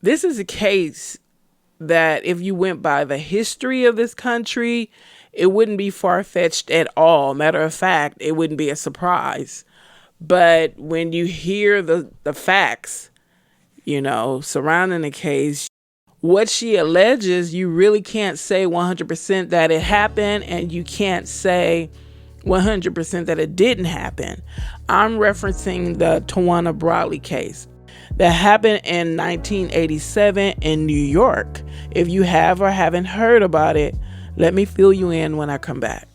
This is a case that if you went by the history of this country, it wouldn't be far-fetched at all. Matter of fact, it wouldn't be a surprise. But when you hear the facts, surrounding the case, what she alleges, you really can't say 100% that it happened, and you can't say 100% that it didn't happen. I'm referencing the Tawana Brawley case that happened in 1987 in New York. If you have or haven't heard about it, let me fill you in when I come back.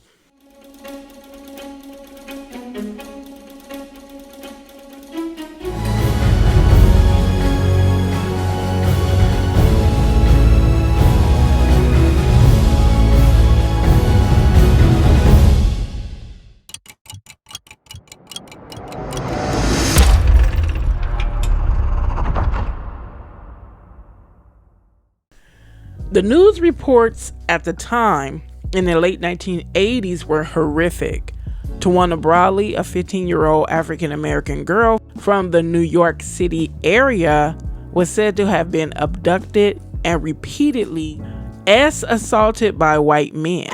The news reports at the time in the late 1980s were horrific. Tawana Brawley, a 15-year-old African-American girl from the New York City area, was said to have been abducted and repeatedly assaulted by white men.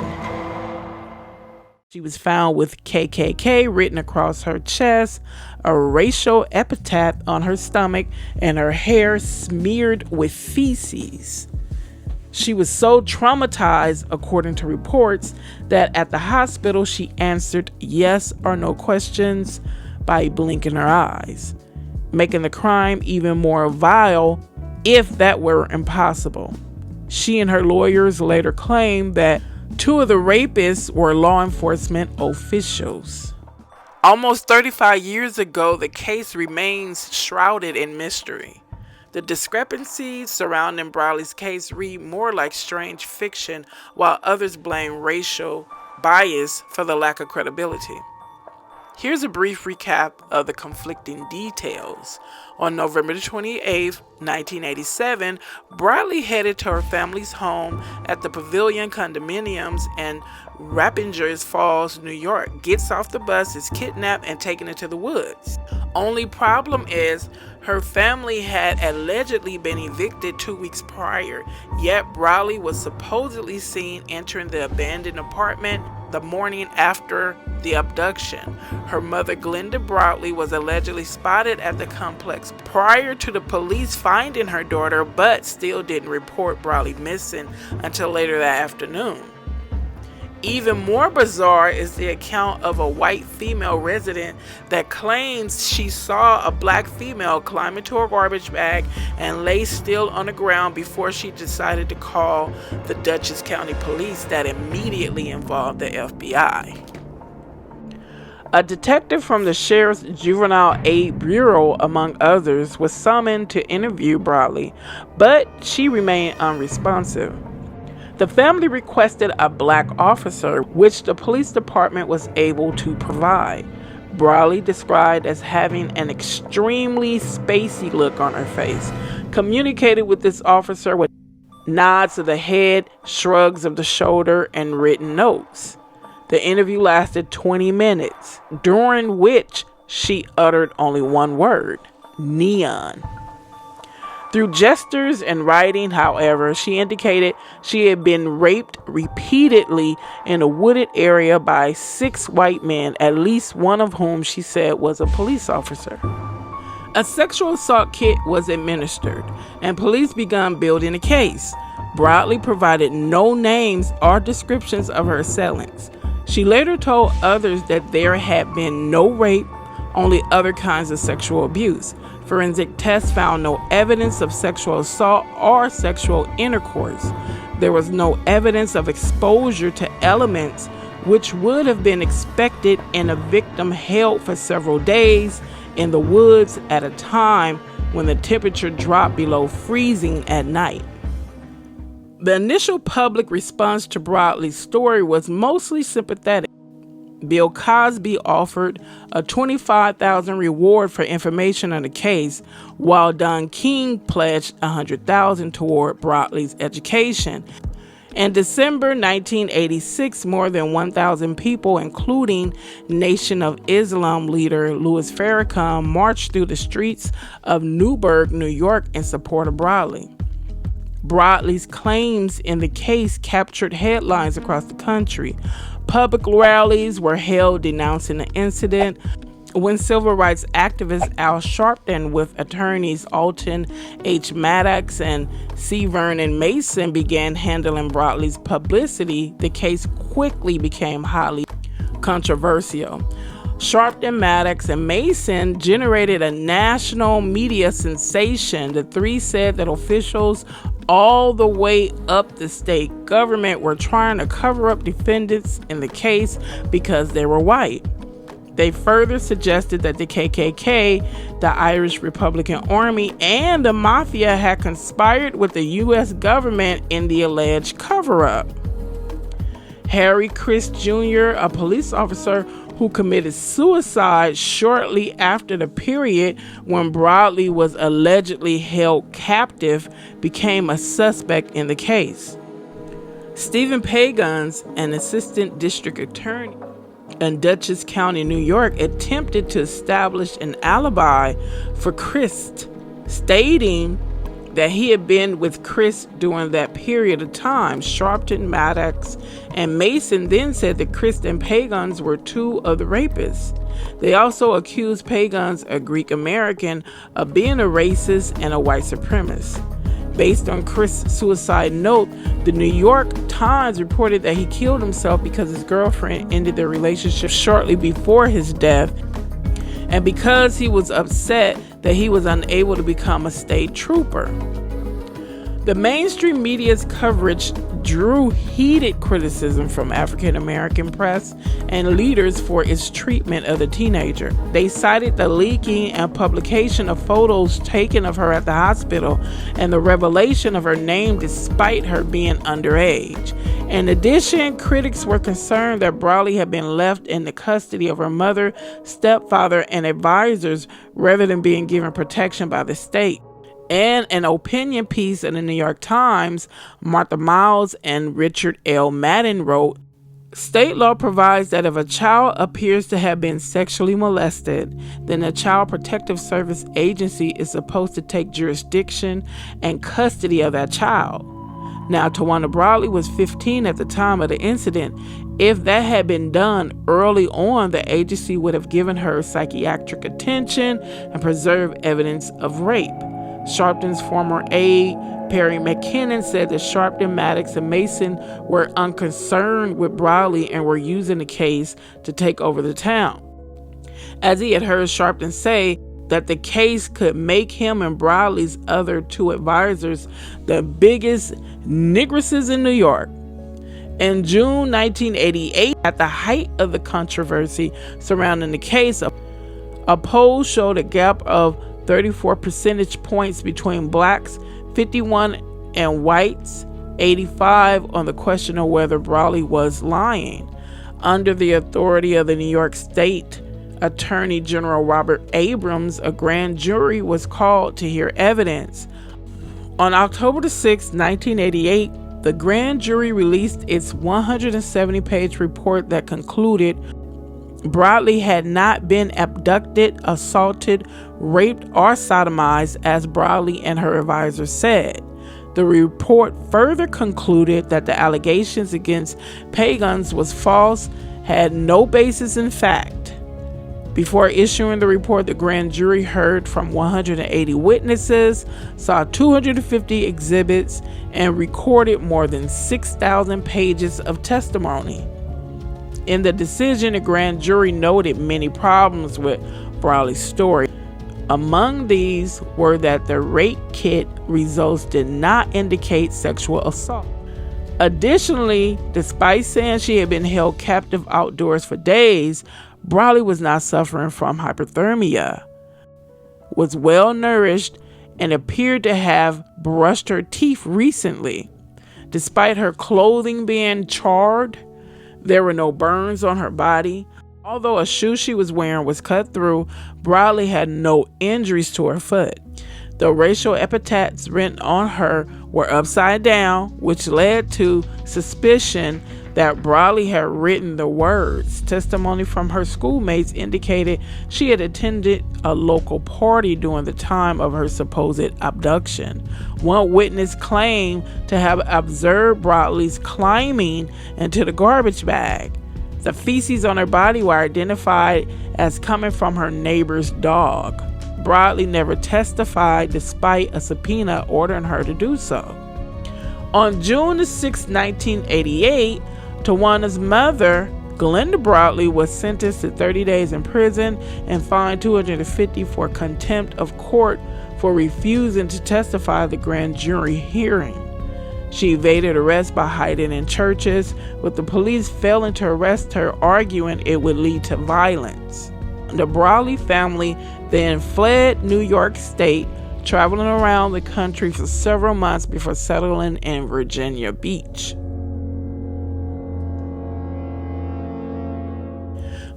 She was found with KKK written across her chest, a racial epithet on her stomach, and her hair smeared with feces. She was so traumatized, according to reports, that at the hospital she answered yes or no questions by blinking her eyes, making the crime even more vile if that were impossible. She and her lawyers later claimed that 2 of the rapists were law enforcement officials. Almost 35 years ago, the case remains shrouded in mystery. The discrepancies surrounding Brawley's case read more like strange fiction, while others blame racial bias for the lack of credibility. Here's a brief recap of the conflicting details. On November 28, 1987, Brawley headed to her family's home at the Pavilion Condominiums in Rapists Falls, New York. Gets off the bus, is kidnapped, and taken into the woods. Only problem is her family had allegedly been evicted 2 weeks prior, yet Brawley was supposedly seen entering the abandoned apartment the morning after the abduction. Her mother, Glenda Brawley, was allegedly spotted at the complex prior to the police finding her daughter, but still didn't report Brawley missing until later that afternoon. Even more bizarre is the account of a white female resident that claims she saw a black female climb into a garbage bag and lay still on the ground before she decided to call the Dutchess County Police that immediately involved the FBI. A detective from the Sheriff's Juvenile Aid Bureau, among others, was summoned to interview Brawley, but she remained unresponsive. The family requested a black officer, which the police department was able to provide. Brawley, described as having an extremely spacey look on her face, communicated with this officer with nods of the head, shrugs of the shoulder, and written notes. The interview lasted 20 minutes, during which she uttered only one word: neon. Through gestures and writing, however, she indicated she had been raped repeatedly in a wooded area by 6 white men, at least one of whom she said was a police officer. A sexual assault kit was administered, and police began building a case. Brawley provided no names or descriptions of her assailants. She later told others that there had been no rape, only other kinds of sexual abuse. Forensic tests found no evidence of sexual assault or sexual intercourse. There was no evidence of exposure to elements which would have been expected in a victim held for several days in the woods at a time when the temperature dropped below freezing at night. The initial public response to Brawley's story was mostly sympathetic. Bill Cosby offered a $25,000 reward for information on the case, while Don King pledged $100,000 toward Brawley's education. In December 1986, more than 1,000 people, including Nation of Islam leader Louis Farrakhan, marched through the streets of Newburgh, New York, in support of Brawley. Brawley's claims in the case captured headlines across the country. Public rallies were held denouncing the incident. When civil rights activist Al Sharpton with attorneys Alton H. Maddox and C. Vernon Mason began handling Brawley's publicity, the case quickly became highly controversial. Sharpton, Maddox, and Mason generated a national media sensation. The three said that officials all the way up the state government were trying to cover up defendants in the case because they were white. They further suggested that the KKK, the Irish Republican Army, and the Mafia had conspired with the U.S. government in the alleged cover-up. Harry Chris Jr., a police officer who committed suicide shortly after the period when Brawley was allegedly held captive, became a suspect in the case. Stephen Pagans, an assistant district attorney in Dutchess County, New York, attempted to establish an alibi for Christ, stating that he had been with Chris during that period of time. Sharpton, Maddox, and Mason then said that Chris and Pagans were two of the rapists. They also accused Pagans, a Greek American, of being a racist and a white supremacist. Based on Chris' suicide note, the New York Times reported that he killed himself because his girlfriend ended their relationship shortly before his death, and because he was upset that he was unable to become a state trooper. The mainstream media's coverage drew heated criticism from African American press and leaders for its treatment of the teenager. They cited the leaking and publication of photos taken of her at the hospital and the revelation of her name despite her being underage. In addition, critics were concerned that Brawley had been left in the custody of her mother, stepfather, and advisors rather than being given protection by the state. In an opinion piece in the New York Times, Martha Miles and Richard L. Madden wrote, "State law provides that if a child appears to have been sexually molested, then the Child Protective Service agency is supposed to take jurisdiction and custody of that child." Now, Tawana Brawley was 15 at the time of the incident. If that had been done early on, the agency would have given her psychiatric attention and preserved evidence of rape. Sharpton's former aide, Perry McKinnon, said that Sharpton, Maddox, and Mason were unconcerned with Brawley and were using the case to take over the town, as he had heard Sharpton say that the case could make him and Brawley's other two advisors the biggest nigresses in New York. In June 1988, at the height of the controversy surrounding the case, a poll showed a gap of 34 percentage points between blacks, 51, and whites, 85, on the question of whether Brawley was lying. Under the authority of the New York State Attorney General Robert Abrams, a grand jury was called to hear evidence. On October 6, 1988, the grand jury released its 170-page report that concluded Brawley had not been abducted, assaulted, raped, or sodomized as Brawley and her advisors said. The report further concluded that the allegations against Pagans was false, had no basis in fact. Before issuing the report, the grand jury heard from 180 witnesses, saw 250 exhibits, and recorded more than 6,000 pages of testimony. In the decision, the grand jury noted many problems with Brawley's story. Among these were that the rape kit results did not indicate sexual assault. Additionally, despite saying she had been held captive outdoors for days, Brawley was not suffering from hypothermia, was well nourished, and appeared to have brushed her teeth recently. Despite her clothing being charred, there were no burns on her body. Although a shoe she was wearing was cut through, Brawley had no injuries to her foot. The racial epithets written on her were upside down, which led to suspicion that Brawley had written the words. Testimony from her schoolmates indicated she had attended a local party during the time of her supposed abduction. One witness claimed to have observed Brawley's climbing into the garbage bag. The feces on her body were identified as coming from her neighbor's dog. Brawley never testified despite a subpoena ordering her to do so. On June 6, 1988, Tawana's mother, Glenda Brawley, was sentenced to 30 days in prison and fined $250 for contempt of court for refusing to testify at the grand jury hearing. She evaded arrest by hiding in churches, with the police failing to arrest her, arguing it would lead to violence. The Brawley family then fled New York State, traveling around the country for several months before settling in Virginia Beach.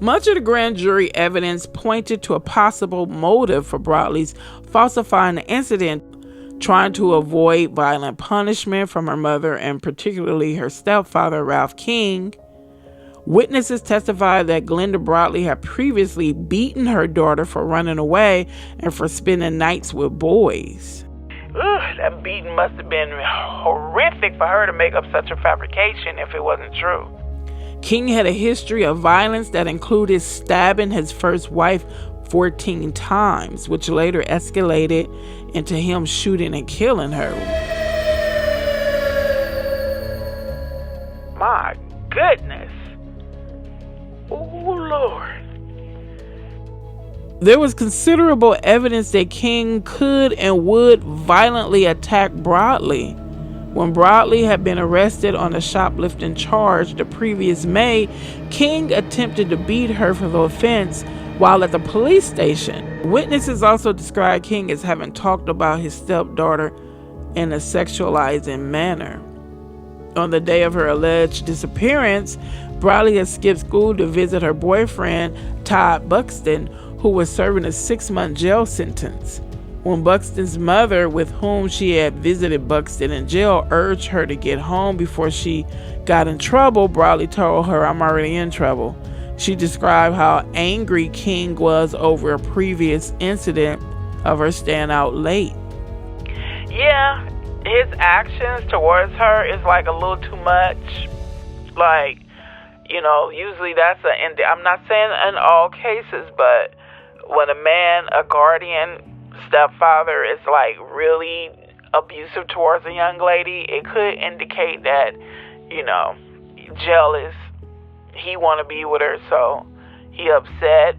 Much of the grand jury evidence pointed to a possible motive for Brawley's falsifying the incident, trying to avoid violent punishment from her mother and particularly her stepfather, Ralph King. Witnesses testified that Glenda Brawley had previously beaten her daughter for running away and for spending nights with boys. That beating must have been horrific for her to make up such a fabrication if it wasn't true. King had a history of violence that included stabbing his first wife 14 times, which later escalated into him shooting and killing her. My goodness. Oh, Lord. There was considerable evidence that King could and would violently attack Brawley. When Brawley had been arrested on a shoplifting charge the previous May, King attempted to beat her for the offense while at the police station. Witnesses also described King as having talked about his stepdaughter in a sexualizing manner. On the day of her alleged disappearance, Brawley had skipped school to visit her boyfriend, Todd Buxton, who was serving a 6-month jail sentence. When Buxton's mother, with whom she had visited Buxton in jail, urged her to get home before she got in trouble, Brawley told her, "I'm already in trouble." She described how angry King was over a previous incident of her staying out late. Yeah, his actions towards her is like a little too much. Like, you know, usually that's I'm not saying in all cases, but when a man, a guardian, stepfather is like really abusive towards a young lady, it could indicate that, you know, jealous. He want to be with her, so he upset.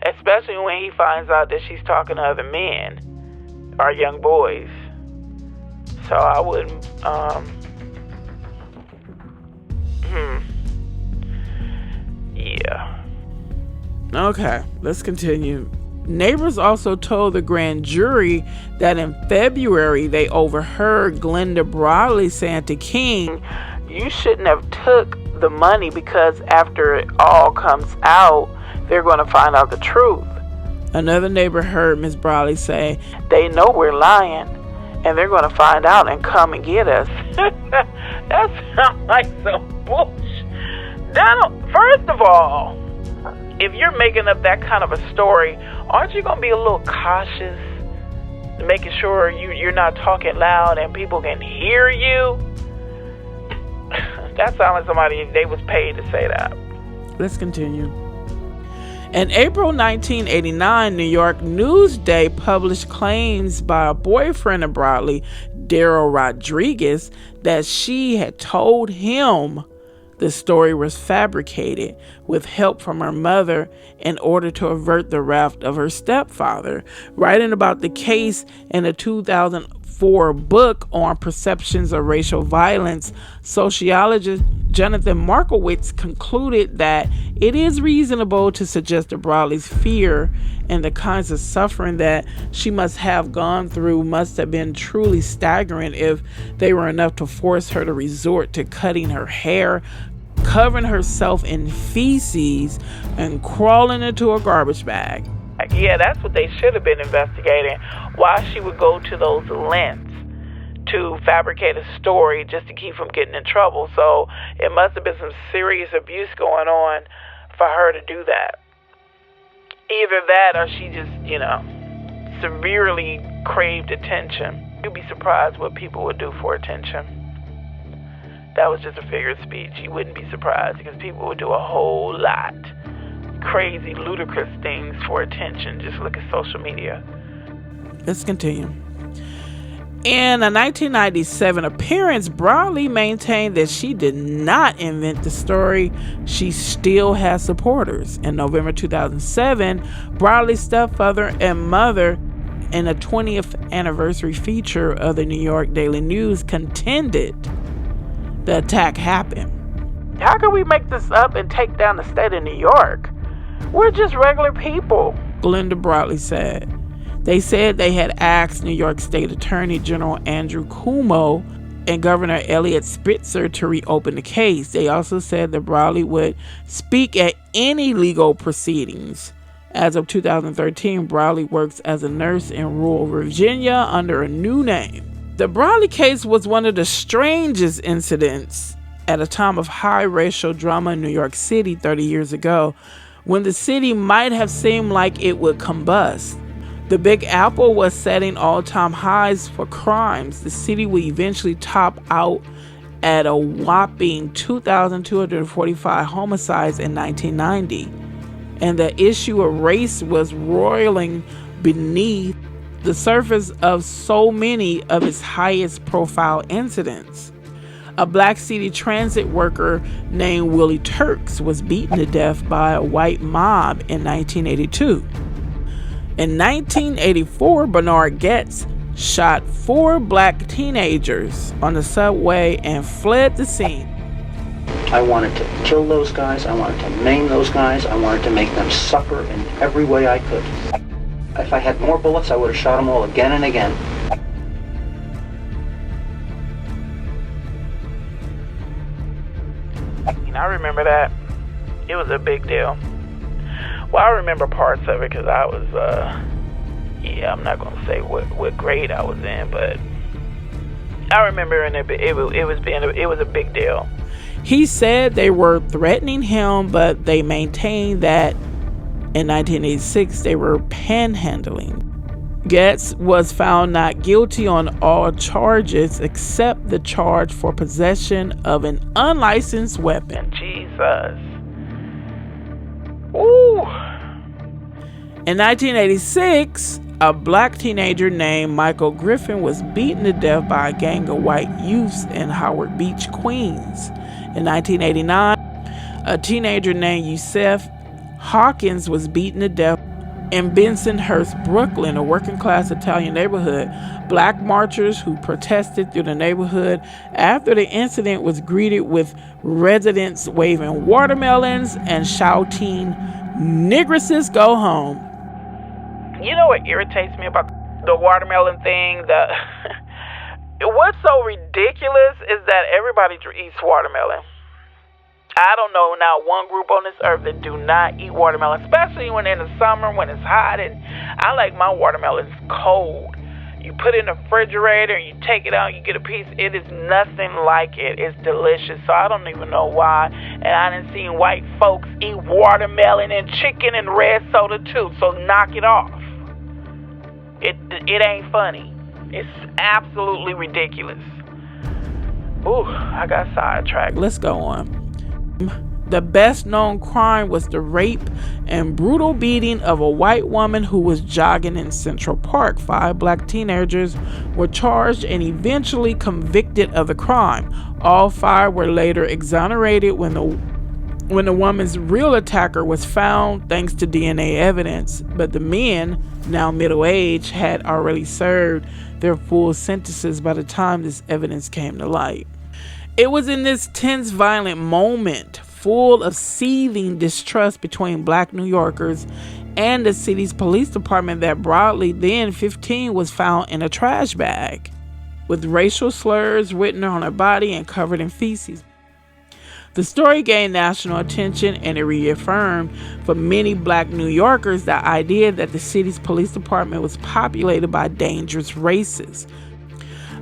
Especially when he finds out that she's talking to other men or young boys. So I wouldn't, yeah. Okay, let's continue. Neighbors also told the grand jury that in February they overheard Glenda Brawley saying to King, "You shouldn't have took the money because after it all comes out, they're going to find out the truth." Another neighbor heard Miss Brawley say, "They know we're lying and they're going to find out and come and get us." That sounds like some bullshit. First of all, if you're making up that kind of a story, aren't you going to be a little cautious, making sure you're not talking loud and people can hear you? That sounds like somebody they was paid to say that. Let's continue. In April 1989, New York Newsday published claims by a boyfriend of Brawley, Daryl Rodriguez, that she had told him the story was fabricated with help from her mother in order to avert the wrath of her stepfather. Writing about the case in a 2004 book on perceptions of racial violence, sociologist Jonathan Markowitz concluded that it is reasonable to suggest that Brawley's fear and the kinds of suffering that she must have gone through must have been truly staggering if they were enough to force her to resort to cutting her hair, covering herself in feces, and crawling into a garbage bag. Yeah, that's what they should have been investigating. Why she would go to those lengths to fabricate a story just to keep from getting in trouble. So it must have been some serious abuse going on for her to do that. Either that or she just, severely craved attention. You'd be surprised what people would do for attention. That was just a figure of speech. You wouldn't be surprised because people would do a whole lot. Crazy, ludicrous things for attention. Just look at social media. Let's continue. In a 1997 appearance, Brawley maintained that she did not invent the story. She still has supporters. In November 2007, Brawley's stepfather and mother, in a 20th anniversary feature of the New York Daily News, contended the attack happened. How can we make this up and take down the state of New York? We're just regular people, Glenda Brawley said. They said they had asked New York State Attorney General Andrew Cuomo and Governor Eliot Spitzer to reopen the case. They also said that Brawley would speak at any legal proceedings. As of 2013, Brawley works as a nurse in rural Virginia under a new name. The Brawley case was one of the strangest incidents at a time of high racial drama in New York City 30 years ago, when the city might have seemed like it would combust. The Big Apple was setting all-time highs for crimes. The city would eventually top out at a whopping 2,245 homicides in 1990. And the issue of race was roiling beneath the surface of so many of its highest profile incidents. A black city transit worker named Willie Turks was beaten to death by a white mob in 1982. In 1984, Bernard Goetz shot 4 black teenagers on the subway and fled the scene. I wanted to kill those guys. I wanted to maim those guys. I wanted to make them suffer in every way I could. If I had more bullets, I would have shot them all again and again. I remember that. It was a big deal. Well, I remember parts of it because I was, I'm not going to say what grade I was in, but I remember it was a big deal. He said they were threatening him, but they maintained that in 1986 they were panhandling. Goetz was found not guilty on all charges except the charge for possession of an unlicensed weapon. Jesus. Ooh. In 1986, a black teenager named Michael Griffin was beaten to death by a gang of white youths in Howard Beach, Queens. In 1989, a teenager named Yusef Hawkins was beaten to death in Bensonhurst, Brooklyn, a working-class Italian neighborhood. Black marchers who protested through the neighborhood after the incident was greeted with residents waving watermelons and shouting, "Negresses, go home." You know what irritates me about the watermelon thing? What's so ridiculous is that everybody eats watermelon. I don't know not one group on this earth that do not eat watermelon, especially when in the summer when it's hot. And I like my watermelons cold. You put it in the refrigerator and you take it out, you get a piece. It is nothing like it. It's delicious. So I don't even know why. And I done seen white folks eat watermelon and chicken and red soda too. So knock it off. It ain't funny. It's absolutely ridiculous. Ooh, I got sidetracked. Let's go on. The best known crime was the rape and brutal beating of a white woman who was jogging in Central Park. 5 black teenagers were charged and eventually convicted of the crime. All 5 were later exonerated when the woman's real attacker was found thanks to DNA evidence. But the men, now middle-aged, had already served their full sentences by the time this evidence came to light. It was in this tense, violent moment, full of seething distrust between black New Yorkers and the city's police department, that Brawley, then 15, was found in a trash bag with racial slurs written on her body and covered in feces. The story gained national attention, and it reaffirmed for many black New Yorkers the idea that the city's police department was populated by dangerous racists.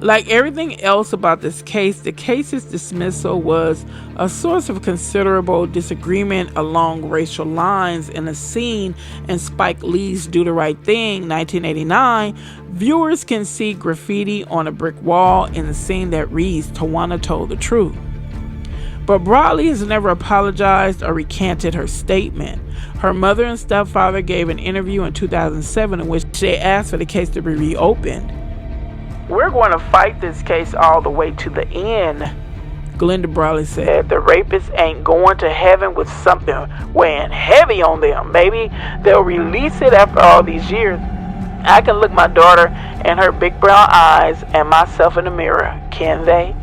Like everything else about this case, the case's dismissal was a source of considerable disagreement along racial lines. In a scene in Spike Lee's Do the Right Thing, 1989, viewers can see graffiti on a brick wall in the scene that reads, "Tawana told the truth." But Brawley has never apologized or recanted her statement. Her mother and stepfather gave an interview in 2007 in which they asked for the case to be reopened. "We're going to fight this case all the way to the end," Glenda Brawley said. "The rapists ain't going to heaven with something weighing heavy on them. Maybe they'll release it after all these years. I can look my daughter in her big brown eyes and myself in the mirror, can they?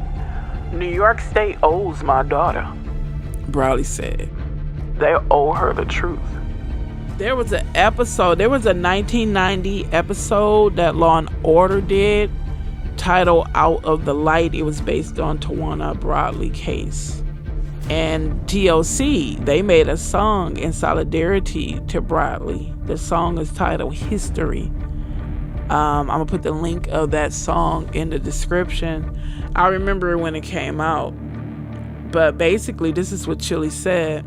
New York State owes my daughter," Brawley said. "They owe her the truth." There was a 1990 episode that Law and Order did, titled Out of the Light. It was based on Tawana Brawley case. And TLC, they made a song in solidarity to Brawley. The song is titled History. I'm going to put the link of that song in the description. I remember when it came out. But basically, this is what Chili said.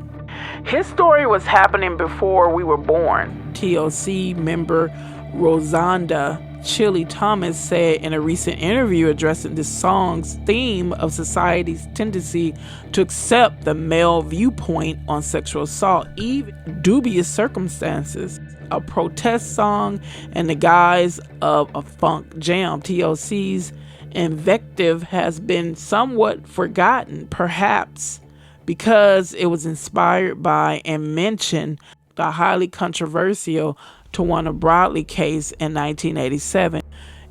"His story was happening before we were born," TLC member Rosanda Chili Thomas said in a recent interview addressing this song's theme of society's tendency to accept the male viewpoint on sexual assault, even dubious circumstances. A protest song in the guise of a funk jam. TLC's invective has been somewhat forgotten, perhaps because it was inspired by and mentioned the highly controversial Tawana Brawley case in 1987.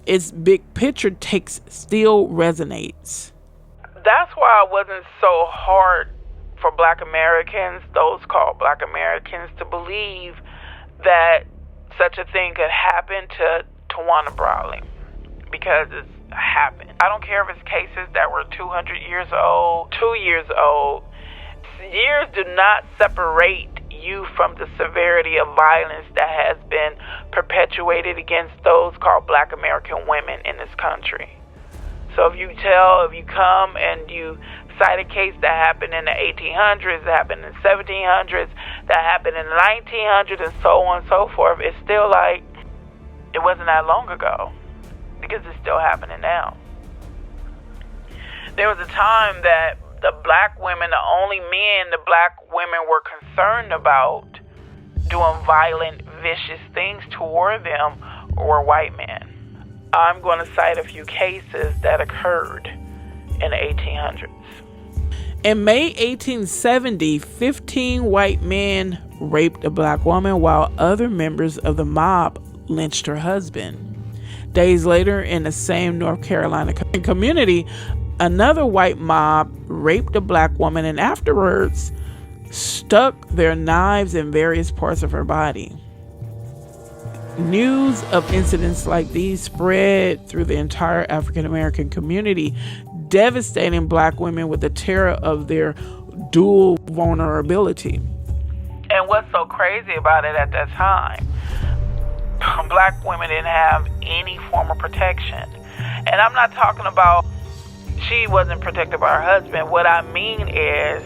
Its big picture takes still resonates. That's why it wasn't so hard for Black Americans, those called Black Americans, to believe that such a thing could happen to Tawana Brawley, because it's happened. I don't care if it's cases that were 200 years old, 2 years old. Years do not separate you from the severity of violence that has been perpetuated against those called Black American women in this country. So if you come and you cite a case that happened in the 1800s, that happened in the 1700s, that happened in the 1900s, and so on and so forth, it's still like it wasn't that long ago, because it's still happening now. There was a time that the black women, the only men the black women were concerned about doing violent, vicious things toward them were white men. I'm going to cite a few cases that occurred in the 1800s. In May 1870, 15 white men raped a black woman while other members of the mob lynched her husband. Days later, in the same North Carolina community, another white mob raped a black woman and afterwards stuck their knives in various parts of her body. News of incidents like these spread through the entire African American community, devastating black women with the terror of their dual vulnerability. And what's so crazy about it at that time, black women didn't have any form of protection. And I'm not talking about she wasn't protected by her husband. What I mean is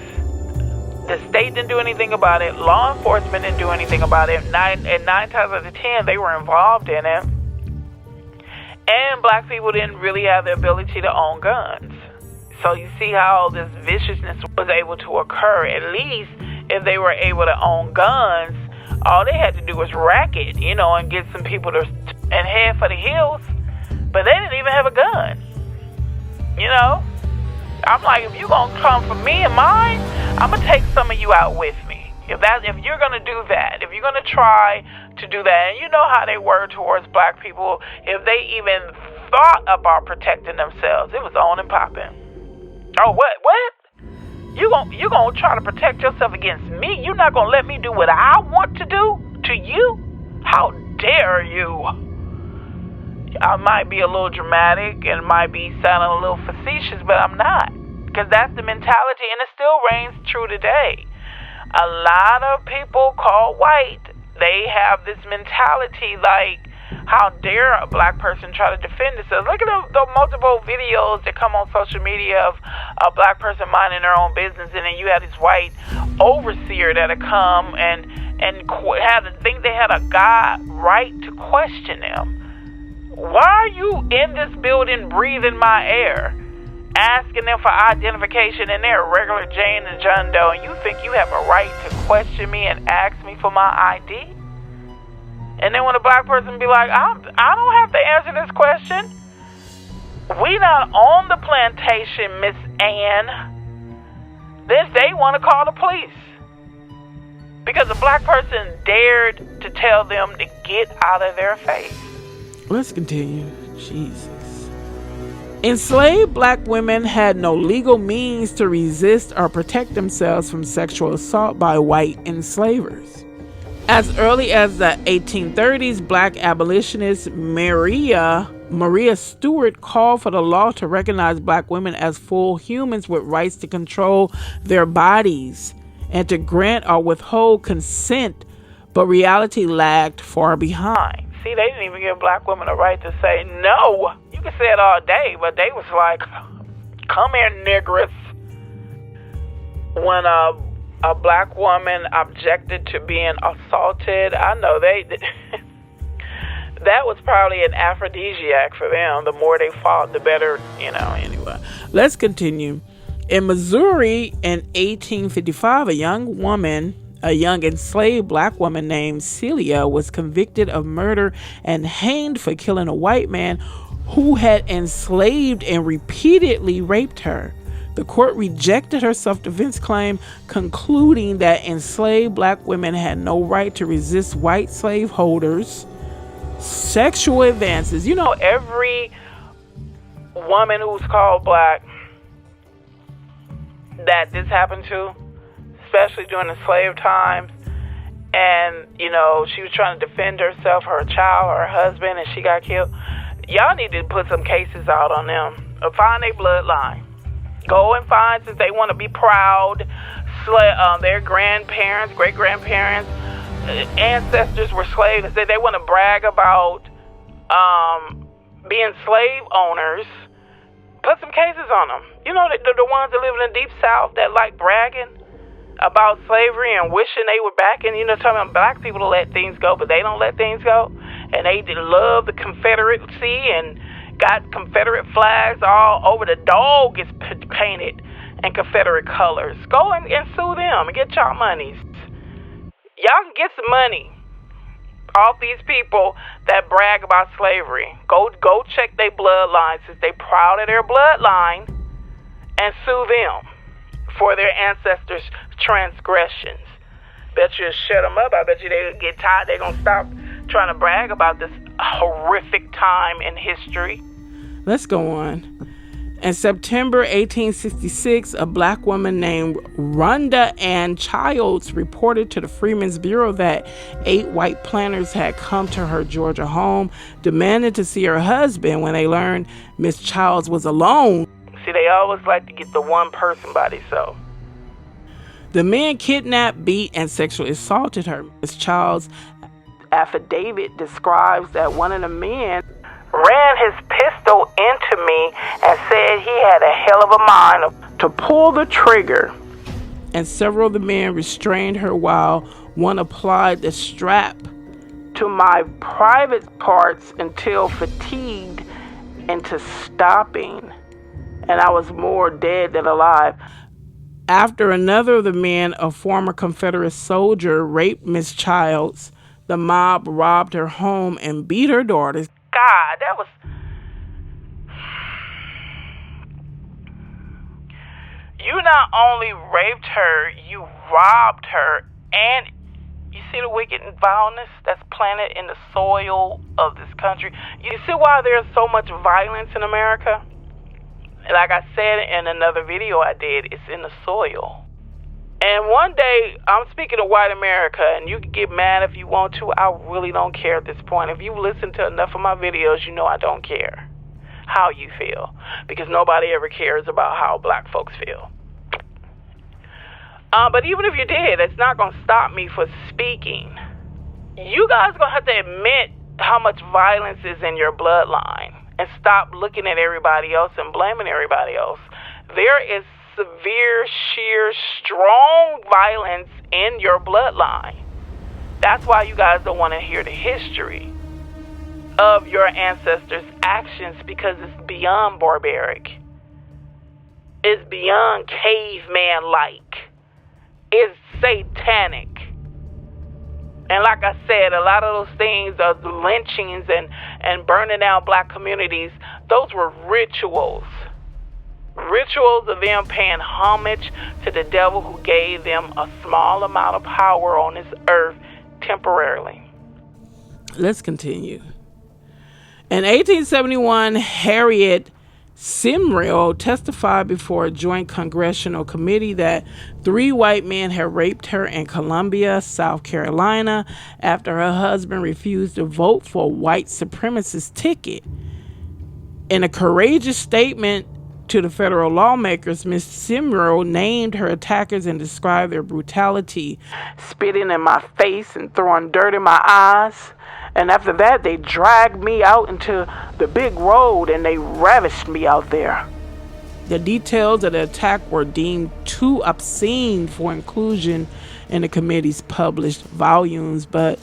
the state didn't do anything about it. Law enforcement didn't do anything about it. Nine times out of 10, they were involved in it. And black people didn't really have the ability to own guns. So you see how this viciousness was able to occur. At least if they were able to own guns, all they had to do was rack it, and get some people to and head for the hills. But they didn't even have a gun. I'm like, if you're going to come for me and mine, I'm going to take some of you out with me. If you're going to do that, if you're going to try to do that, and you know how they were towards black people, if they even thought about protecting themselves, it was on and popping. Oh, what? You going to try to protect yourself against me? You're not going to let me do what I want to do to you? How dare you? I might be a little dramatic and might be sounding a little facetious, but I'm not. Because that's the mentality, and it still reigns true today. A lot of people called white, they have this mentality like, how dare a black person try to defend themselves? Look at the multiple videos that come on social media of a black person minding their own business, and then you have this white overseer that'll come and had to think they had a God right to question them. Why are you in this building breathing my air? Asking them for identification, and they're regular Jane and John Doe, and you think you have a right to question me and ask me for my ID? And then when a black person be like, I don't have to answer this question. We not on the plantation, Miss Ann. Then they want to call the police. Because a black person dared to tell them to get out of their face. Let's continue. Jesus. Enslaved black women had no legal means to resist or protect themselves from sexual assault by white enslavers. As early as the 1830s, black abolitionist Maria Stewart called for the law to recognize black women as full humans with rights to control their bodies and to grant or withhold consent, but reality lagged far behind. See, they didn't even give black women a right to say no. You can say it all day, but they was like, come here, niggers. When a black woman objected to being assaulted, I know that was probably an aphrodisiac for them. The more they fought, the better, anyway. Let's continue. In Missouri in 1855, a young enslaved black woman named Celia was convicted of murder and hanged for killing a white man who had enslaved and repeatedly raped her. The court rejected her self-defense claim, concluding that enslaved black women had no right to resist white slaveholders' sexual advances. Every woman who's called black that this happened to, especially during the slave times, and she was trying to defend herself, her child, or her husband, and she got killed. Y'all need to put some cases out on them. Find their bloodline. Go and find, since they want to be proud, their grandparents, great-grandparents, ancestors were slaves, and they want to brag about being slave owners. Put some cases on them. The ones that live in the deep south that like bragging about slavery and wishing they were back, and talking about black people to let things go, but they don't let things go, and they love the Confederacy and got Confederate flags all over. The dog is painted in Confederate colors. Go and sue them and get y'all monies. Y'all can get some money off these people that brag about slavery. Go check their bloodline, since they proud of their bloodline, and sue them for their ancestors' transgressions. Bet you shut them up. I bet you they'll get tired. They're going to stop trying to brag about this horrific time in history. Let's go on. In September 1866, a black woman named Rhonda Ann Childs reported to the Freedmen's Bureau that 8 white planters had come to her Georgia home, demanding to see her husband. When they learned Miss Childs was alone, see, they always like to get the one person by themselves. The men kidnapped, beat, and sexually assaulted her. Miss Childs' affidavit describes that one of the men ran his pistol into me and said he had a hell of a mind to pull the trigger. And several of the men restrained her while one applied the strap to my private parts until fatigued into stopping, and I was more dead than alive. After another of the men, a former Confederate soldier, raped Miss Childs, the mob robbed her home and beat her daughters. God, that was... You not only raped her, you robbed her, and you see the wicked violence that's planted in the soil of this country. You see why there's so much violence in America? Like I said in another video I did, it's in the soil. And one day, I'm speaking of white America, and you can get mad if you want to. I really don't care at this point. If you listen to enough of my videos, you know I don't care. how you feel, because nobody ever cares about how black folks feel. But even if you did, it's not going to stop me from speaking. You guys going to have to admit how much violence is in your bloodline and stop looking at everybody else and blaming everybody else. There is severe, sheer, strong violence in your bloodline. That's why you guys don't want to hear the history of your ancestors' actions, because it's beyond barbaric. It's beyond caveman-like. It's satanic. And like I said, a lot of those things, the lynchings and burning down black communities, those were rituals. Rituals of them paying homage to the devil who gave them a small amount of power on this earth temporarily. Let's continue. In 1871, Harriet Simriel testified before a joint congressional committee that 3 white men had raped her in Columbia, South Carolina, after her husband refused to vote for a white supremacist ticket. In a courageous statement to the federal lawmakers, Ms. Simriel named her attackers and described their brutality, spitting in my face and throwing dirt in my eyes. And after that, they dragged me out into the big road and they ravished me out there. The details of the attack were deemed too obscene for inclusion in the committee's published volumes, but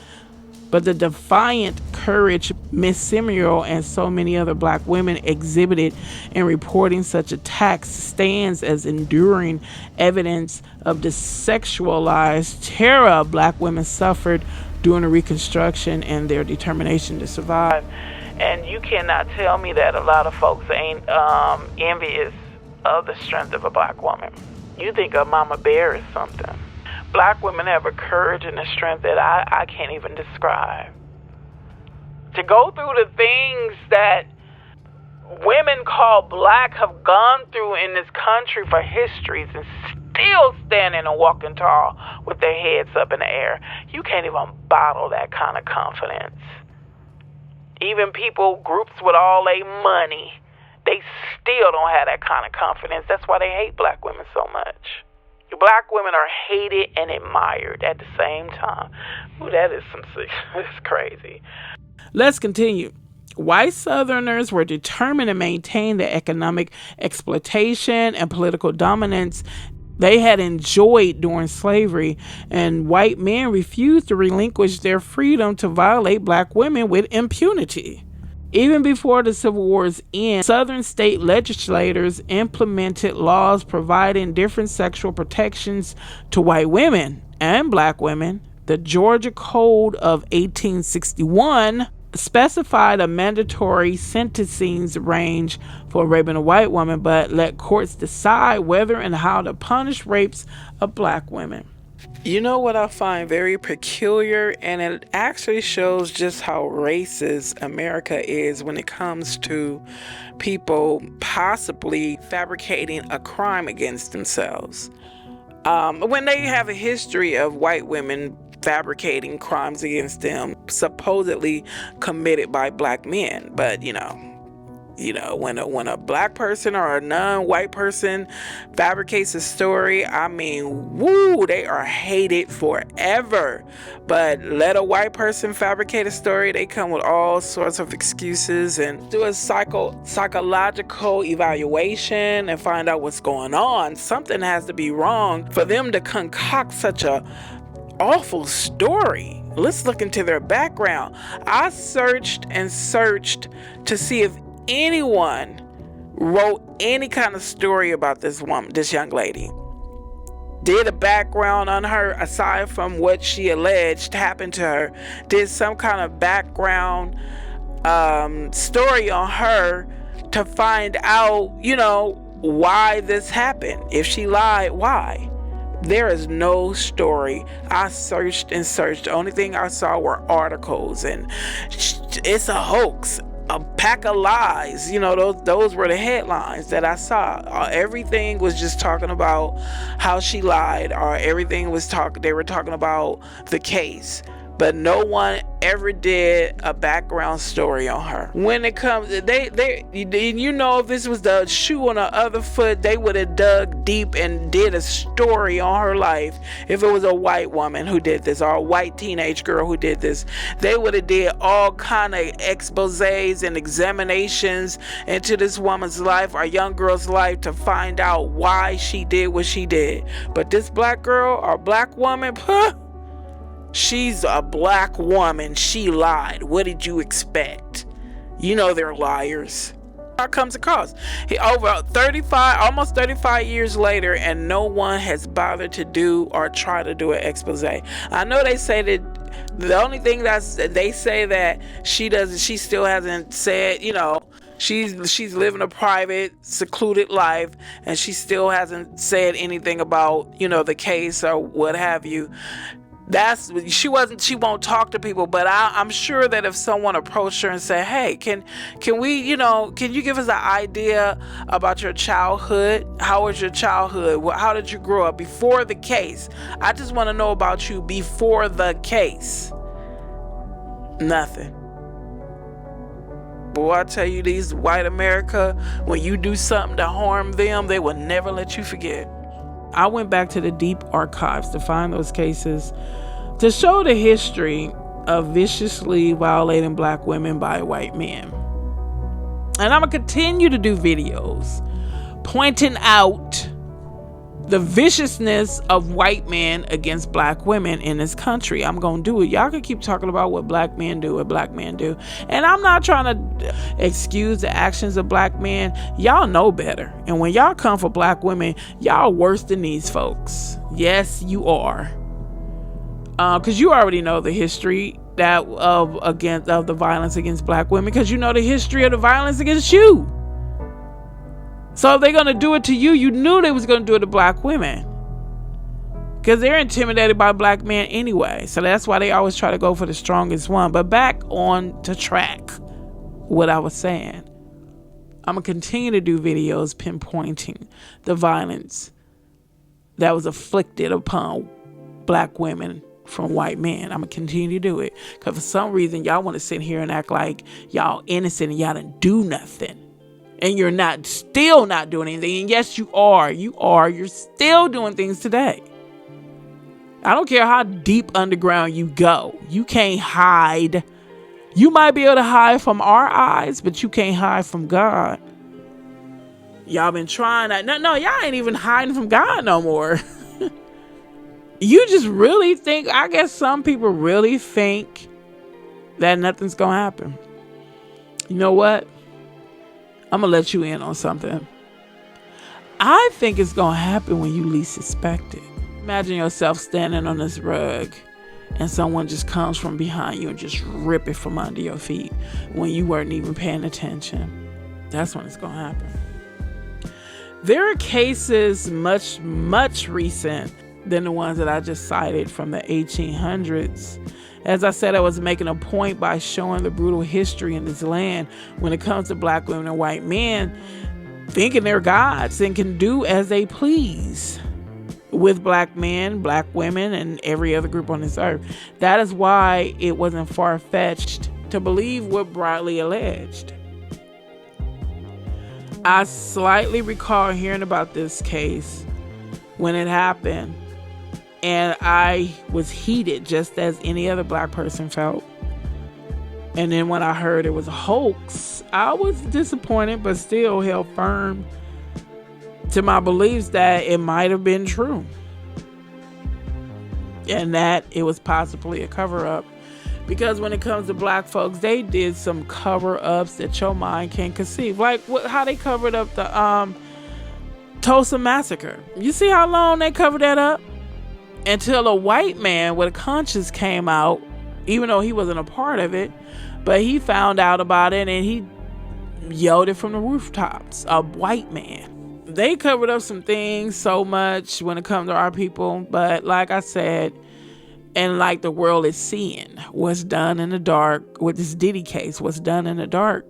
the defiant courage Miss Simriel and so many other black women exhibited in reporting such attacks stands as enduring evidence of the sexualized terror black women suffered during the Reconstruction and their determination to survive. And you cannot tell me that a lot of folks ain't envious of the strength of a black woman. You think a mama bear is something. Black women have a courage and a strength that I can't even describe. To go through the things that women called black have gone through in this country for histories and still standing and walking tall with their heads up in the air. You can't even bottle that kind of confidence. Even people, groups with all their money, they still don't have that kind of confidence. That's why they hate black women so much. Black women are hated and admired at the same time. Ooh, that is it's crazy. Let's continue. White Southerners were determined to maintain the economic exploitation and political dominance they had enjoyed during slavery, and white men refused to relinquish their freedom to violate black women with impunity. Even before the Civil War's end, Southern state legislators implemented laws providing different sexual protections to white women and black women. The Georgia Code of 1861 specified a mandatory sentencing range for raping a white woman, but let courts decide whether and how to punish rapes of black women. You know what I find very peculiar, and it actually shows just how racist America is when it comes to people possibly fabricating a crime against themselves. When they have a history of white women fabricating crimes against them, supposedly committed by black men. But you know, when a black person or a non-white person fabricates a story, I mean, woo, they are hated forever. But let a white person fabricate a story, they come with all sorts of excuses and do a psychological evaluation and find out what's going on. Something has to be wrong for them to concoct such a awful story. Let's look into their background. I searched and searched to see if anyone wrote any kind of story about this woman, this young lady. Did a background on her aside from what she alleged happened to her. Did some kind of background story on her to find out, why this happened. If she lied, why? There is no story. I searched and searched. The only thing I saw were articles, and it's a hoax, a pack of lies. Those were the headlines that I saw. Everything was just talking about how she lied, or everything was they were talking about the case. But no one ever did a background story on her. When it comes, if this was the shoe on the other foot, they would have dug deep and did a story on her life. If it was a white woman who did this, or a white teenage girl who did this, they would have did all kind of exposés and examinations into this woman's life or young girl's life to find out why she did what she did. But this black girl or black woman, she's a black woman. She lied. What did you expect? You know they're liars. It comes across. Over almost 35 years later, and no one has bothered to do or try to do an expose. I know they say that the only thing they say that she still hasn't said, she's living a private, secluded life, and she still hasn't said anything about, the case or what have you. She won't talk to people, but I'm sure that if someone approached her and said, hey, can you give us an idea about your childhood? How was your childhood? How did you grow up before the case? I just want to know about you before the case. Nothing. Boy, I tell you, these white America, when you do something to harm them, they will never let you forget. I went back to the deep archives to find those cases to show the history of viciously violating black women by white men. And I'm going to continue to do videos pointing out the viciousness of white men against black women in this country. I'm going to do it. Y'all can keep talking about what black men do. And I'm not trying to excuse the actions of black men. Y'all know better. And when y'all come for black women, y'all worse than these folks. Yes, you are. Because you already know the history of the violence against black women, because you know the history of the violence against you. So if they're going to do it to you, you knew they was going to do it to black women. Because they're intimidated by black men anyway. So that's why they always try to go for the strongest one. But back on to track what I was saying. I'm going to continue to do videos pinpointing the violence that was afflicted upon black women from white men. I'm going to continue to do it. Because for some reason, y'all want to sit here and act like y'all innocent and y'all didn't do nothing. And you're still not doing anything. And yes, you are. You're still doing things today. I don't care how deep underground you go. You can't hide. You might be able to hide from our eyes, but you can't hide from God. Y'all been trying that. No, y'all ain't even hiding from God no more. You just really think, I guess some people really think that nothing's going to happen. You know what? I'm going to let you in on something. I think it's going to happen when you least suspect it. Imagine yourself standing on this rug and someone just comes from behind you and just rip it from under your feet when you weren't even paying attention. That's when it's going to happen. There are cases much, much recent than the ones that I just cited from the 1800s. As I said, I was making a point by showing the brutal history in this land when it comes to black women and white men thinking they're gods and can do as they please with black men, black women, and every other group on this earth. That is why it wasn't far-fetched to believe what Brawley alleged. I slightly recall hearing about this case when it happened, and I was heated just as any other black person felt. And then when I heard it was a hoax, I was disappointed, but still held firm to my beliefs that it might have been true. And that it was possibly a cover-up. Because when it comes to black folks, they did some cover-ups that your mind can't conceive. Like how they covered up the Tulsa massacre. You see how long they covered that up? Until a white man with a conscience came out, even though he wasn't a part of it, but he found out about it and he yelled it from the rooftops. A white man. They covered up some things so much when it comes to our people, but like I said, and like the world is seeing, what's done in the dark with this Diddy case, what's done in the dark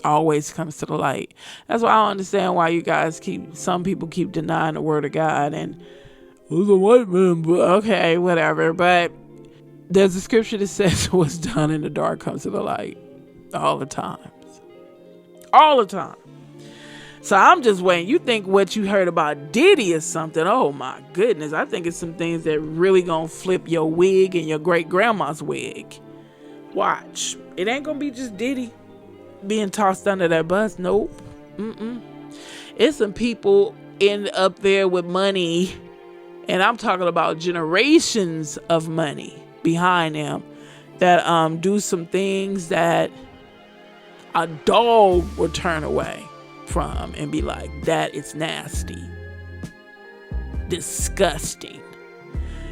always comes to the light. That's why I don't understand why some people keep denying the word of God and who's a white man, but okay, whatever. But There's a scripture that says what's done in the dark comes to the light all the time. All the time. So I'm just waiting. You think what you heard about Diddy is something? Oh my goodness. I think it's some things that really gonna flip your wig and your great grandma's wig. Watch. It ain't gonna be just Diddy being tossed under that bus. Nope. It's some people up there with money, and I'm talking about generations of money behind them that do some things that a dog would turn away from and be like, that is nasty, disgusting.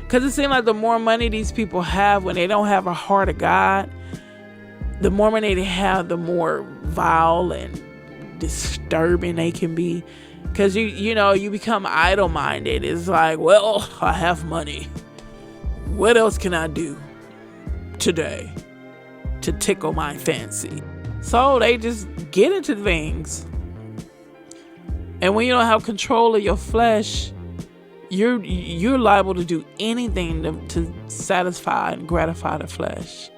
Because it seems like the more money these people have, when they don't have a heart of God, the more money they have, the more vile and disturbing they can be. Because you become idle-minded. It's like, well, I have money. What else can I do today to tickle my fancy? So they just get into things. And when you don't have control of your flesh, you're liable to do anything to satisfy and gratify the flesh.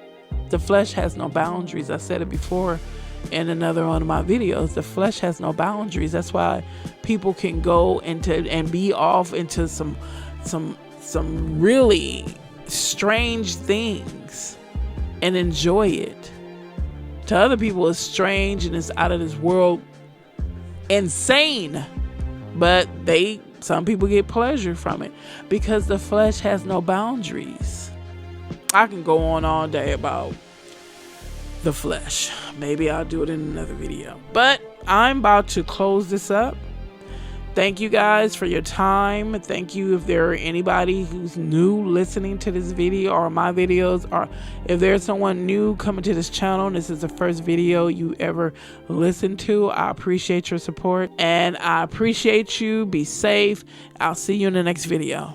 The flesh has no boundaries. I said it before in another one of my videos. The flesh has no boundaries. That's why people can go into and be off into some really strange things and enjoy it. To other people, it's strange and it's out of this world, insane. But some people get pleasure from it because the flesh has no boundaries. I can go on all day about the flesh. Maybe I'll do it in another video. But I'm about to close this up. Thank you guys for your time. Thank you if there are anybody who's new listening to this video or my videos, or if there's someone new coming to this channel and this is the first video you ever listened to. I appreciate your support and I appreciate you. Be safe. I'll see you in the next video.